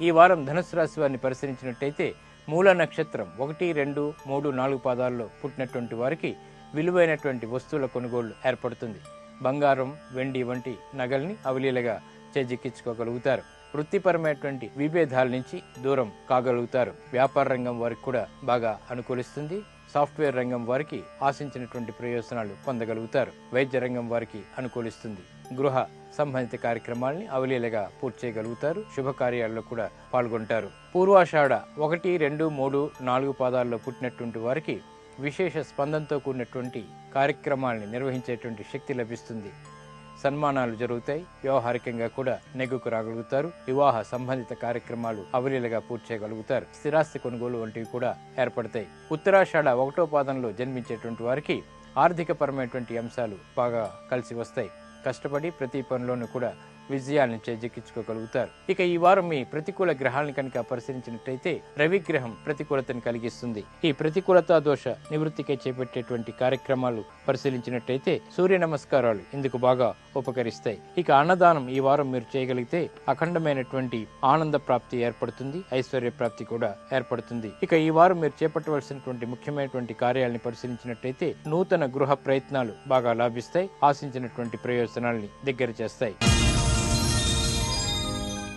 ఈ వారం ధనుసు రాశి వారిని పరిశీలించినట్టయితే మూల నక్షత్రం 1, 2, 3, 4 పాదాల్లో పుట్టినటువంటి వారికి విలువైనటువంటి వస్తువుల కొనుగోళ్లు ఏర్పడుతుంది. బంగారం, వెండి వంటి నగల్ని అవలీలగా చేజిక్కించుకోగలుగుతారు. వృత్తిపరమైనటువంటి విభేదాల నుంచి దూరం కాగలుగుతారు. వ్యాపార రంగం వారికి కూడా బాగా అనుకూలిస్తుంది. సాఫ్ట్వేర్ రంగం వారికి ఆశించినటువంటి ప్రయోజనాలు పొందగలుగుతారు. వైద్య రంగం వారికి అనుకూలిస్తుంది. గృహ సంబంధిత కార్యక్రమాల్ని అవలీలగా పూర్తి చేయగలుగుతారు. శుభకార్యాల్లో కూడా పాల్గొంటారు. పూర్వాషాఢ 1, 2, 3, 4 పాదాల్లో పుట్టినటువంటి వారికి విశేష స్పందనతో కూడినటువంటి కార్యక్రమాల్ని నిర్వహించేటువంటి శక్తి లభిస్తుంది. సన్మానాలు జరుగుతాయి. వ్యవహారికంగా కూడా నెగ్గుకు రాగలుగుతారు. వివాహ సంబంధిత కార్యక్రమాలు అవలీలగా పూర్తి చేయగలుగుతారు. స్థిరాస్తి కొనుగోలు వంటివి కూడా ఏర్పడతాయి. ఉత్తరాషాఢ 1వ పాదంలో జన్మించేటువంటి వారికి ఆర్థిక పరమైనటువంటి అంశాలు బాగా కలిసి వస్తాయి. కష్టపడి ప్రతి పనిలోనూ కూడా విజయాన్ని చేజిక్కించుకోగలుగుతారు. ఇక ఈ వారం మీ ప్రతికూల గ్రహాలను కనుక పరిశీలించినట్టయితే రవి గ్రహం ప్రతికూలతను కలిగిస్తుంది. ఈ ప్రతికూలతా దోష నివృత్తికై చేపట్టేటువంటి కార్యక్రమాలు పరిశీలించినట్టయితే సూర్య నమస్కారాలు ఇందుకు బాగా ఉపకరిస్తాయి. ఇక అన్నదానం ఈ వారం మీరు చేయగలిగితే అఖండమైనటువంటి ఆనంద ప్రాప్తి ఏర్పడుతుంది. ఐశ్వర్య ప్రాప్తి కూడా ఏర్పడుతుంది. ఇక ఈ వారం మీరు చేపట్టవలసినటువంటి ముఖ్యమైనటువంటి కార్యాలను పరిశీలించినట్టయితే నూతన గృహ ప్రయత్నాలు బాగా లాభిస్తాయి. ఆశించినటువంటి ప్రయోజనాల్ని దగ్గర చేస్తాయి.